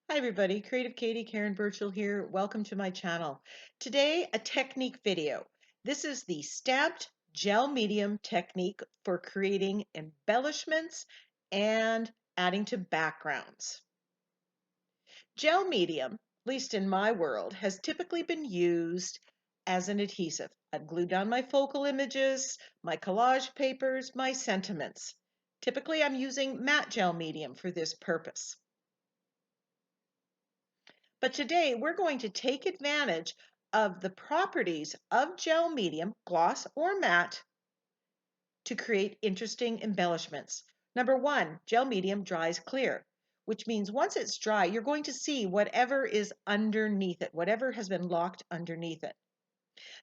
Hi everybody, Creative Katie, Karen Burchill here. Welcome to my channel. Today, a technique video. This is the stamped gel medium technique for creating embellishments and adding to backgrounds. Gel medium, at least in my world, has typically been used as an adhesive. I've glued down my focal images, my collage papers, my sentiments. Typically, I'm using matte gel medium for this purpose. But today we're going to take advantage of the properties of gel medium, gloss or matte, to create interesting embellishments. Number one, gel medium dries clear, which means once it's dry, you're going to see whatever is underneath it, whatever has been locked underneath it.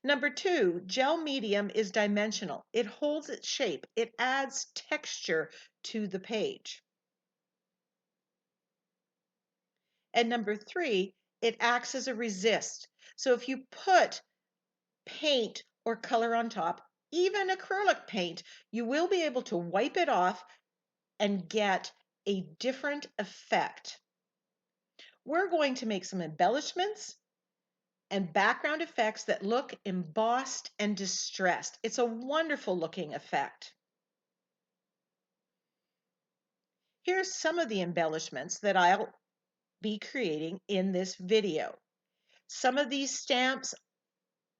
Number two, gel medium is dimensional. It holds its shape. It adds texture to the page. And number three, it acts as a resist. So if you put paint or color on top, even acrylic paint, you will be able to wipe it off and get a different effect. We're going to make some embellishments and background effects that look embossed and distressed. It's a wonderful looking effect. Here's some of the embellishments that I'll be creating in this video. Some of these stamps,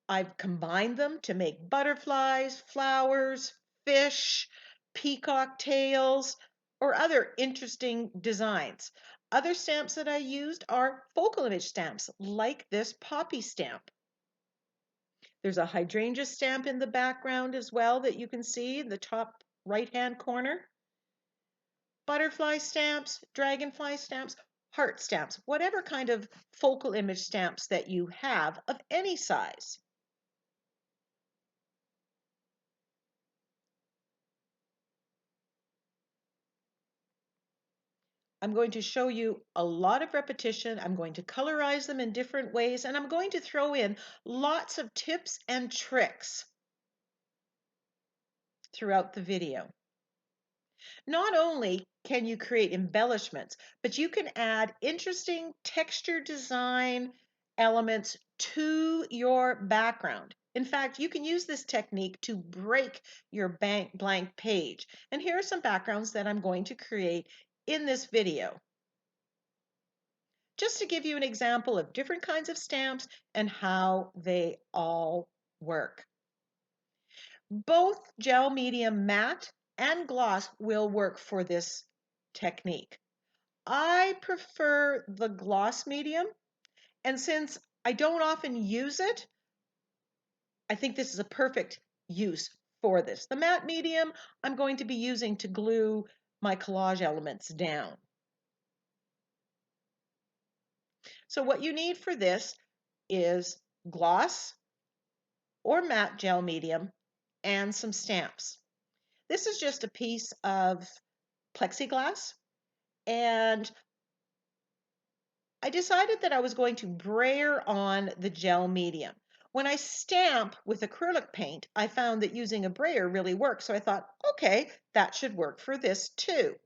I've combined them to make butterflies, flowers, fish, peacock tails, or other interesting designs. Other stamps that I used are focal image stamps, like this poppy stamp. There's a hydrangea stamp in the background as well that you can see in the top right-hand corner. Butterfly stamps, dragonfly stamps, heart stamps, whatever kind of focal image stamps that you have of any size. I'm going to show you a lot of repetition. I'm going to colorize them in different ways, and I'm going to throw in lots of tips and tricks throughout the video. Not only can you create embellishments, but you can add interesting texture design elements to your background. In fact, you can use this technique to break your blank page. And here are some backgrounds that I'm going to create in this video, just to give you an example of different kinds of stamps and how they all work. Both gel medium matte and gloss will work for this technique. I prefer the gloss medium, and since I don't often use it, I think this is a perfect use for this. The matte medium I'm going to be using to glue my collage elements down. So what you need for this is gloss or matte gel medium and some stamps. This is just a piece of plexiglass, and I decided that I was going to brayer on the gel medium. When I stamp with acrylic paint, I found that using a brayer really works, so I thought, okay, that should work for this too.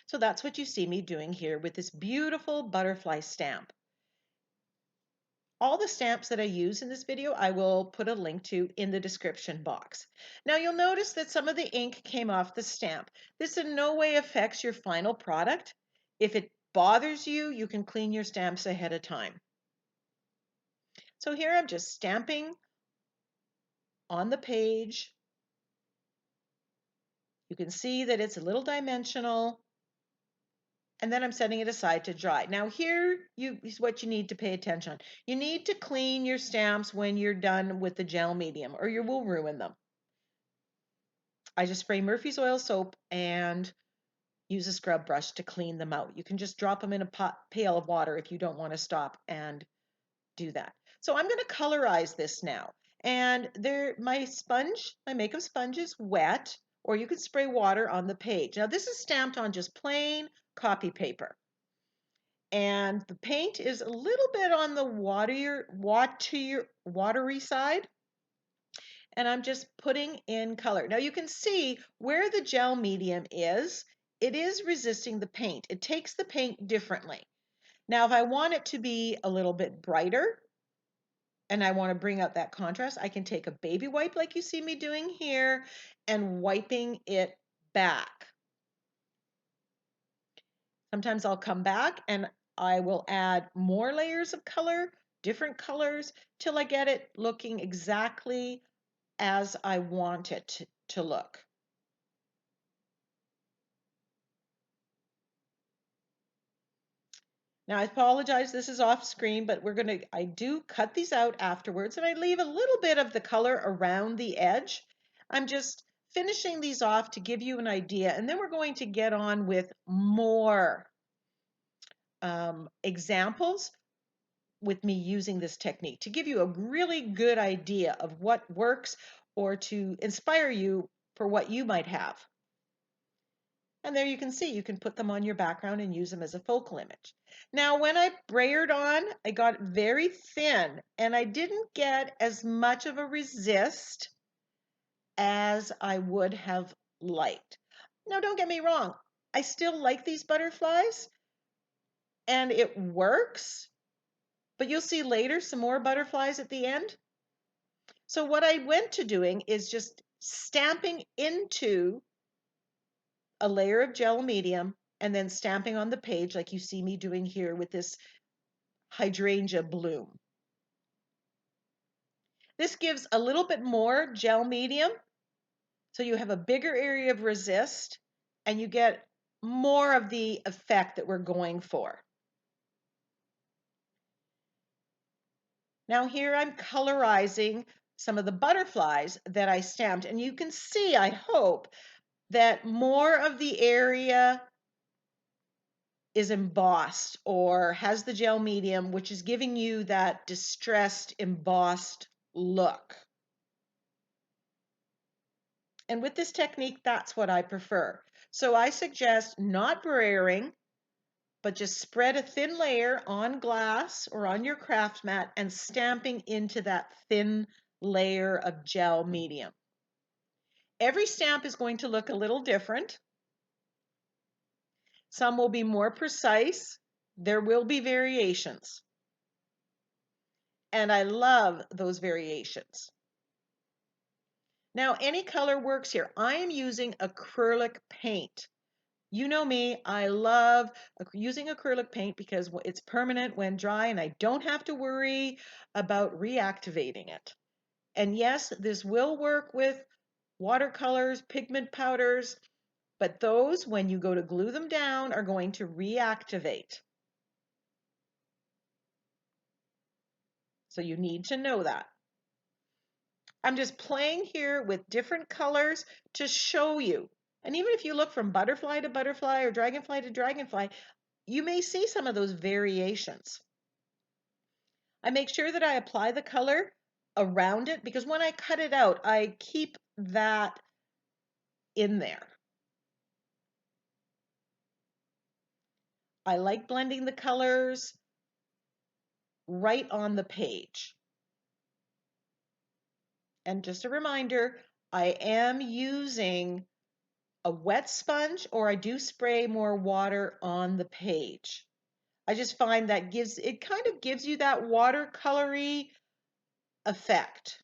So that's what you see me doing here with this beautiful butterfly stamp. All the stamps that I use in this video, I will put a link to in the description box. Now you'll notice that some of the ink came off the stamp. This in no way affects your final product. If it bothers you, you can clean your stamps ahead of time. So here I'm just stamping on the page. You can see that it's a little dimensional. And then I'm setting it aside to dry. Now here is what you need to pay attention. You need to clean your stamps when you're done with the gel medium, or you will ruin them. I just spray Murphy's oil soap and use a scrub brush to clean them out. You can just drop them in a pail of water if you don't want to stop and do that. So I'm going to colorize this now. And my makeup sponge is wet, or you can spray water on the page. Now this is stamped on just plain copy paper. And the paint is a little bit on the watery side. And I'm just putting in color. Now you can see where the gel medium is, it is resisting the paint. It takes the paint differently. Now, if I want it to be a little bit brighter and I want to bring out that contrast, I can take a baby wipe like you see me doing here and wiping it back. Sometimes I'll come back and I will add more layers of color, different colors, till I get it looking exactly as I want it to look. Now I apologize, this is off screen, but I do cut these out afterwards and I leave a little bit of the color around the edge. I'm just finishing these off to give you an idea, and then we're going to get on with more examples with me using this technique to give you a really good idea of what works or to inspire you for what you might have. And there you can see, you can put them on your background and use them as a focal image. Now, when I brayered on, I got very thin and I didn't get as much of a resist as I would have liked. Now, don't get me wrong, I still like these butterflies and it works, but you'll see later some more butterflies at the end. So what I went to doing is just stamping into a layer of gel medium and then stamping on the page like you see me doing here with this hydrangea bloom. This gives a little bit more gel medium, so you have a bigger area of resist and you get more of the effect that we're going for. Now here I'm colorizing some of the butterflies that I stamped, and you can see, I hope, that more of the area is embossed or has the gel medium, which is giving you that distressed embossed look. And with this technique, that's what I prefer. So I suggest not brayering, but just spread a thin layer on glass or on your craft mat and stamping into that thin layer of gel medium. Every stamp is going to look a little different. Some will be more precise. There will be variations. And I love those variations. Now, any color works here. I am using acrylic paint. You know me, I love using acrylic paint because it's permanent when dry and I don't have to worry about reactivating it. And yes, this will work with watercolors, pigment powders, but those, when you go to glue them down, are going to reactivate. So you need to know that. I'm just playing here with different colors to show you. And even if you look from butterfly to butterfly or dragonfly to dragonfly, you may see some of those variations. I make sure that I apply the color around it because when I cut it out, I keep that in there. I like blending the colors right on the page. And just a reminder, I am using a wet sponge or I do spray more water on the page. I just find that it kind of gives you that watercolory effect.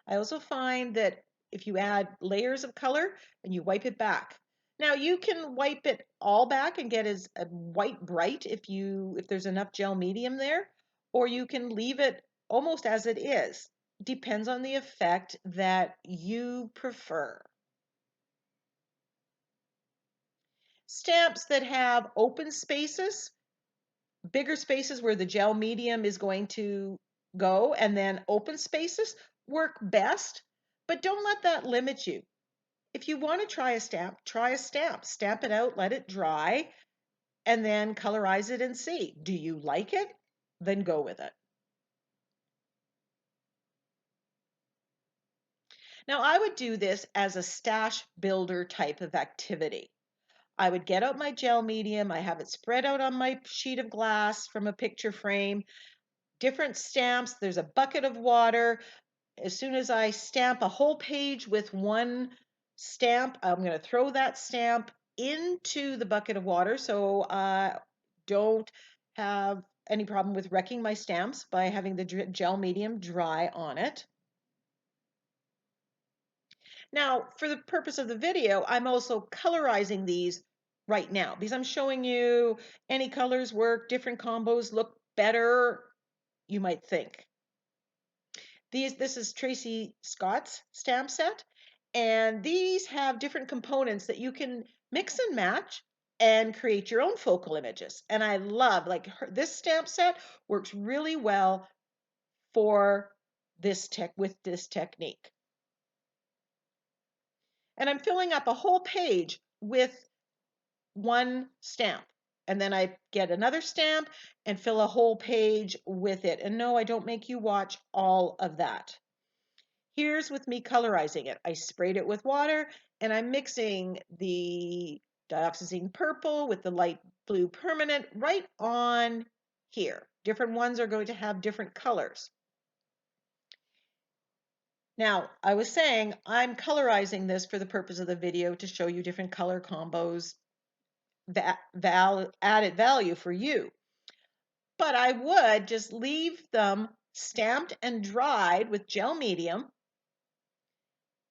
I also find that if you add layers of color and you wipe it back. Now you can wipe it all back and get as a white bright if there's enough gel medium there, or you can leave it almost as it is. Depends on the effect that you prefer. Stamps that have open spaces, bigger spaces where the gel medium is going to go, and then open spaces work best, but don't let that limit you. If you want to try a stamp, try a stamp. Stamp it out, let it dry, and then colorize it and see. Do you like it? Then go with it. Now, I would do this as a stash builder type of activity. I would get out my gel medium, I have it spread out on my sheet of glass from a picture frame, different stamps, there's a bucket of water. As soon as I stamp a whole page with one stamp, I'm going to throw that stamp into the bucket of water, so don't have any problem with wrecking my stamps by having the gel medium dry on it. Now, for the purpose of the video, I'm also colorizing these right now because I'm showing you any colors work, different combos look better, you might think. This is Tracy Scott's stamp set, and these have different components that you can mix and match and create your own focal images. And I love, like, this stamp set works really well for with this technique. And I'm filling up a whole page with one stamp. And then I get another stamp and fill a whole page with it. And no, I don't make you watch all of that. Here's with me colorizing it. I sprayed it with water and I'm mixing the dioxazine purple with the light blue permanent right on here. Different ones are going to have different colors. Now, I was saying I'm colorizing this for the purpose of the video to show you different color combos, added value for you. But I would just leave them stamped and dried with gel medium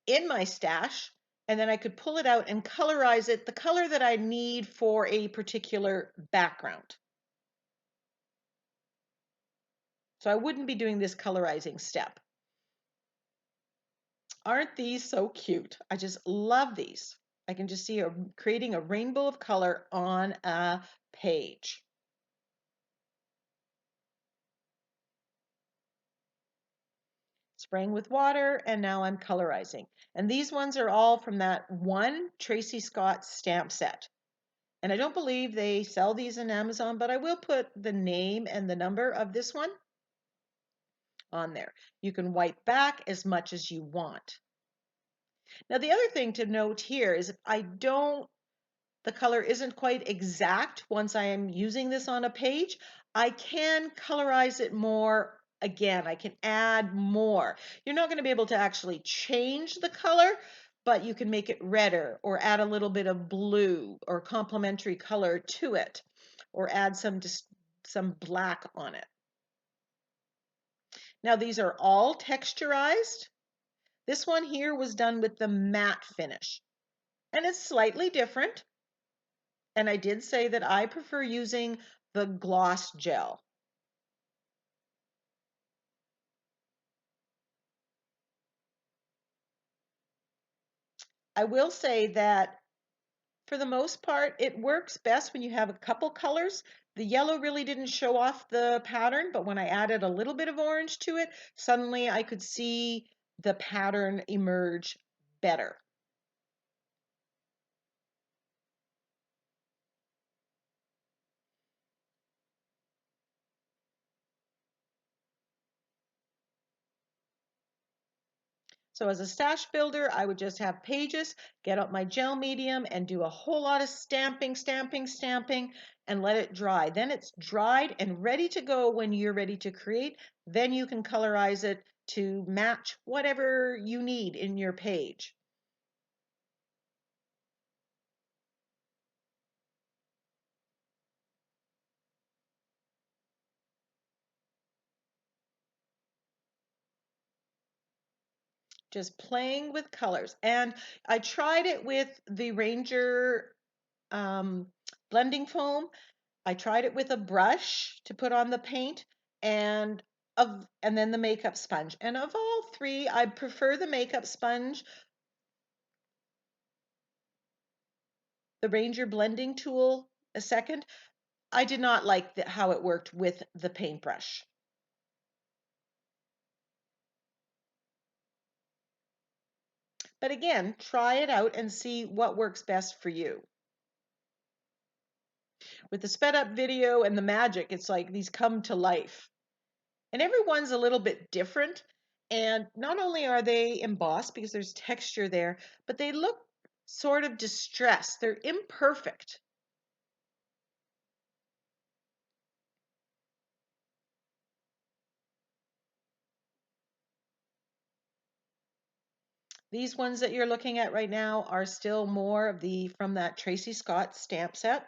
in my stash, and then I could pull it out and colorize it the color that I need for a particular background. So I wouldn't be doing this colorizing step. Aren't these so cute? I just love these. I can just see creating a rainbow of color on a page. Spraying with water, and now I'm colorizing. And these ones are all from that one Tracy Scott stamp set. And I don't believe they sell these in Amazon, but I will put the name and the number of this one on there. You can wipe back as much as you want. Now, the other thing to note here is if the color isn't quite exact once I am using this on a page, I can colorize it more again. I can add more. You're not going to be able to actually change the color, but you can make it redder or add a little bit of blue or complementary color to it, or add some black on it. Now, these are all texturized. This one here was done with the matte finish, and it's slightly different. And I did say that I prefer using the gloss gel. I will say that for the most part, it works best when you have a couple colors. The yellow really didn't show off the pattern, but when I added a little bit of orange to it, suddenly I could see the pattern emerge better. So as a stash builder, I would just have pages, get out my gel medium and do a whole lot of stamping, stamping, stamping, and let it dry. Then it's dried and ready to go when you're ready to create. Then you can colorize it to match whatever you need in your page. Just playing with colors. And I tried it with the Ranger blending foam. I tried it with a brush to put on the paint and then the makeup sponge. And of all three, I prefer the makeup sponge. The Ranger blending tool a second. I did not like how it worked with the paintbrush. But again, try it out and see what works best for you. With the sped up video and the magic, it's like these come to life. And everyone's a little bit different. And not only are they embossed because there's texture there, but they look sort of distressed. They're imperfect. These ones that you're looking at right now are still more of from that Tracy Scott stamp set.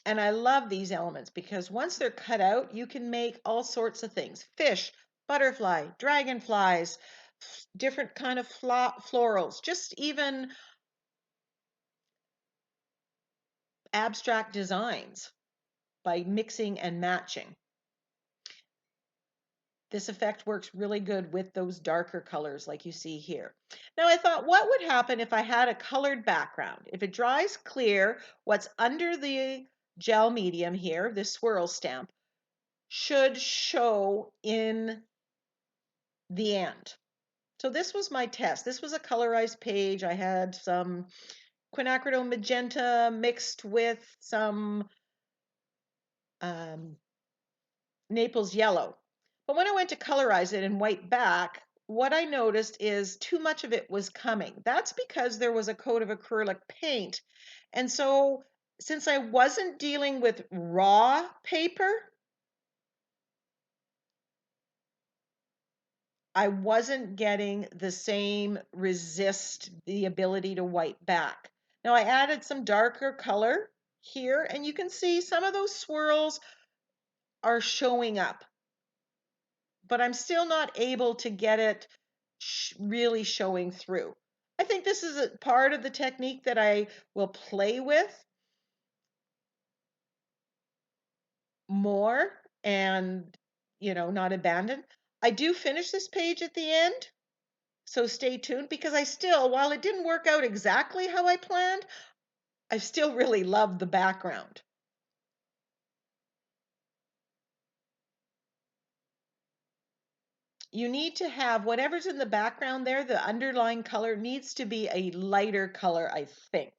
And I love these elements because once they're cut out, you can make all sorts of things. Fish, butterfly, dragonflies, different kind of florals, just even abstract designs by mixing and matching. This effect works really good with those darker colors like you see here. Now I thought, what would happen if I had a colored background? If it dries clear, what's under the gel medium here, this swirl stamp, should show in the end. So this was my test. This was a colorized page. I had some quinacridone magenta mixed with some Naples yellow. But when I went to colorize it in white back, what I noticed is too much of it was coming. That's because there was a coat of acrylic paint. And so since I wasn't dealing with raw paper, I wasn't getting the same the ability to white back. Now I added some darker color here, and you can see some of those swirls are showing up, but I'm still not able to get it really showing through. I think this is a part of the technique that I will play with more and, not abandon. I do finish this page at the end, so stay tuned because while it didn't work out exactly how I planned, I still really love the background. You need to have whatever's in the background there, the underlying color needs to be a lighter color, I think.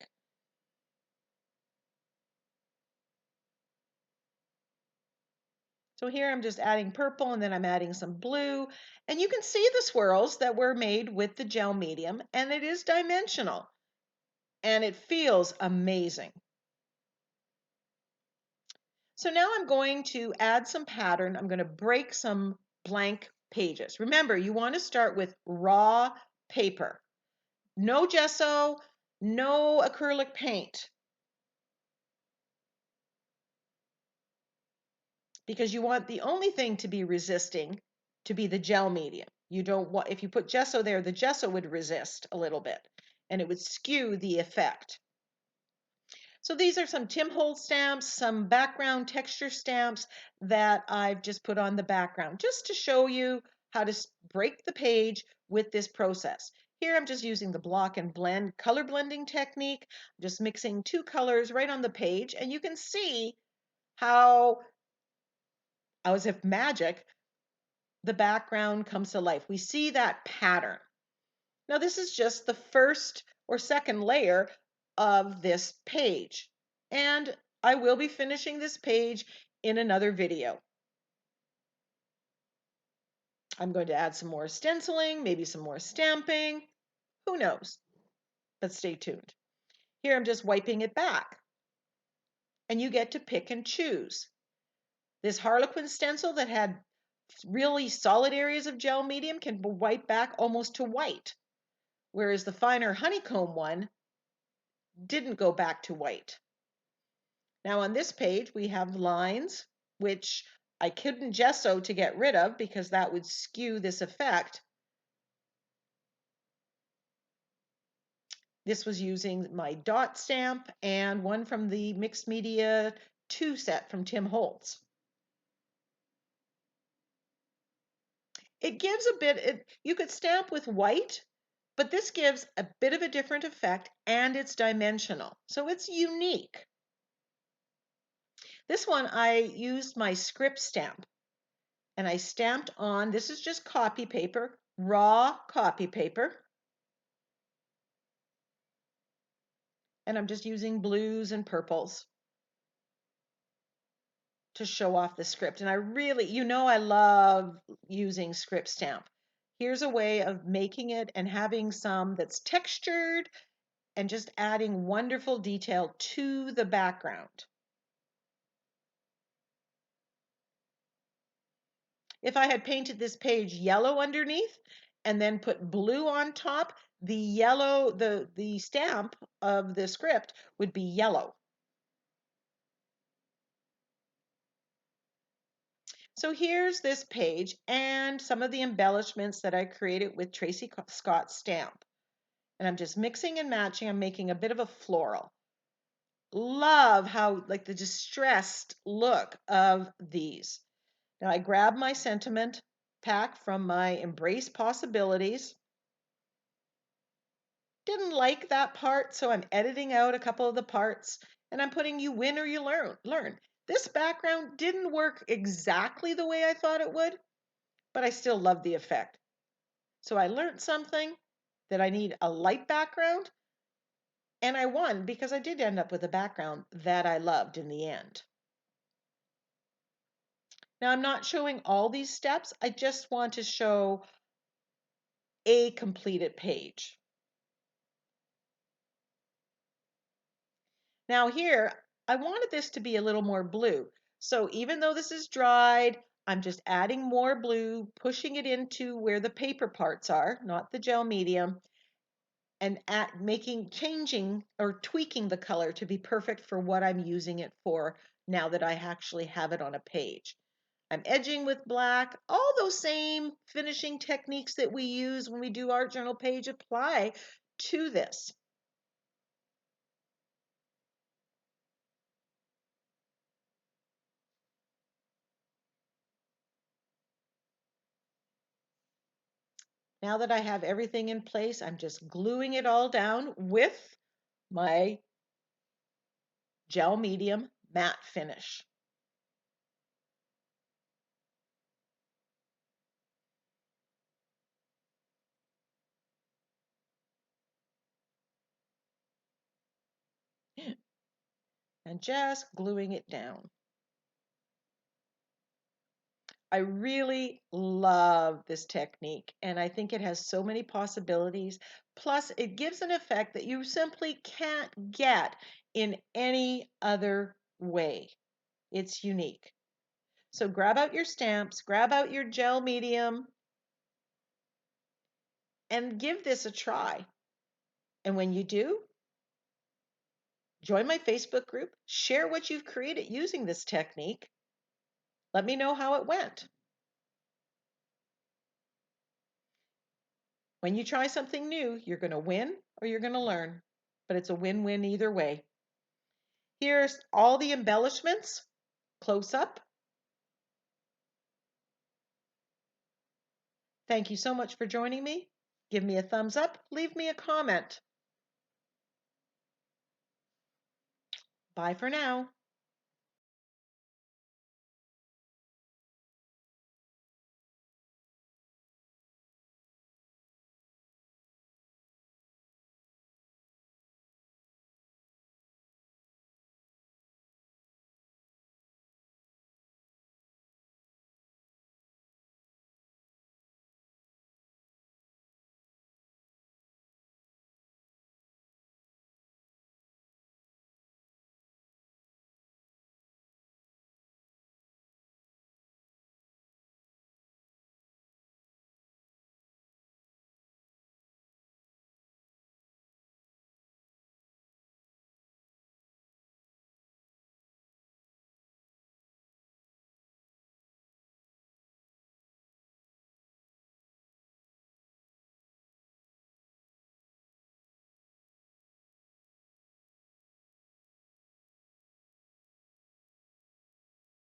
So here I'm just adding purple and then I'm adding some blue. And you can see the swirls that were made with the gel medium, and it is dimensional. And it feels amazing. So now I'm going to add some pattern. I'm going to break some blank pages. Remember, you want to start with raw paper. No gesso, no acrylic paint. Because you want the only thing to be resisting to be the gel medium. You don't want, if you put gesso there, the gesso would resist a little bit and it would skew the effect. So these are some Tim Holtz stamps, some background texture stamps that I've just put on the background just to show you how to break the page with this process. Here I'm just using the block and blend color blending technique, just mixing two colors right on the page, and you can see how, as if magic, the background comes to life. We see that pattern. Now this is just the first or second layer of this page, and I will be finishing this page in another video. I'm going to add some more stenciling, maybe some more stamping, who knows, but stay tuned. Here I'm just wiping it back, and you get to pick and choose. This Harlequin stencil that had really solid areas of gel medium can be wiped back almost to white, whereas the finer honeycomb one didn't go back to white. Now on this page we have lines, which I couldn't gesso to get rid of because that would skew this effect. This was using my dot stamp and one from the Mixed Media 2 set from Tim Holtz. It gives a bit, you could stamp with white, but this gives a bit of a different effect and it's dimensional, so it's unique. This one I used my script stamp and I stamped on, this is just copy paper, raw copy paper. And I'm just using blues and purples to show off the script. And I really, I love using script stamp. Here's a way of making it and having some that's textured and just adding wonderful detail to the background. If I had painted this page yellow underneath and then put blue on top, the yellow, the stamp of the script would be yellow. So here's this page and some of the embellishments that I created with Tracy Scott's stamp. And I'm just mixing and matching. I'm making a bit of a floral. Love how like the distressed look of these. Now I grab my sentiment pack from my Embrace Possibilities. Didn't like that part, so I'm editing out a couple of the parts and I'm putting you win or you learn. This background didn't work exactly the way I thought it would, but I still love the effect. So I learned something that I need a light background, and I won because I did end up with a background that I loved in the end. Now I'm not showing all these steps, I just want to show a completed page. Now here, I wanted this to be a little more blue. So even though this is dried, I'm just adding more blue, pushing it into where the paper parts are, not the gel medium, and changing or tweaking the color to be perfect for what I'm using it for now that I actually have it on a page. I'm edging with black. All those same finishing techniques that we use when we do art journal page apply to this. Now that I have everything in place, I'm just gluing it all down with my gel medium matte finish. And just gluing it down. I really love this technique and I think it has so many possibilities. Plus, it gives an effect that you simply can't get in any other way. It's unique. So grab out your stamps, grab out your gel medium, and give this a try. And when you do, join my Facebook group, share what you've created using this technique. Let me know how it went. When you try something new, you're going to win or you're going to learn, but it's a win-win either way. Here's all the embellishments close up. Thank you so much for joining me. Give me a thumbs up, leave me a comment. Bye for now.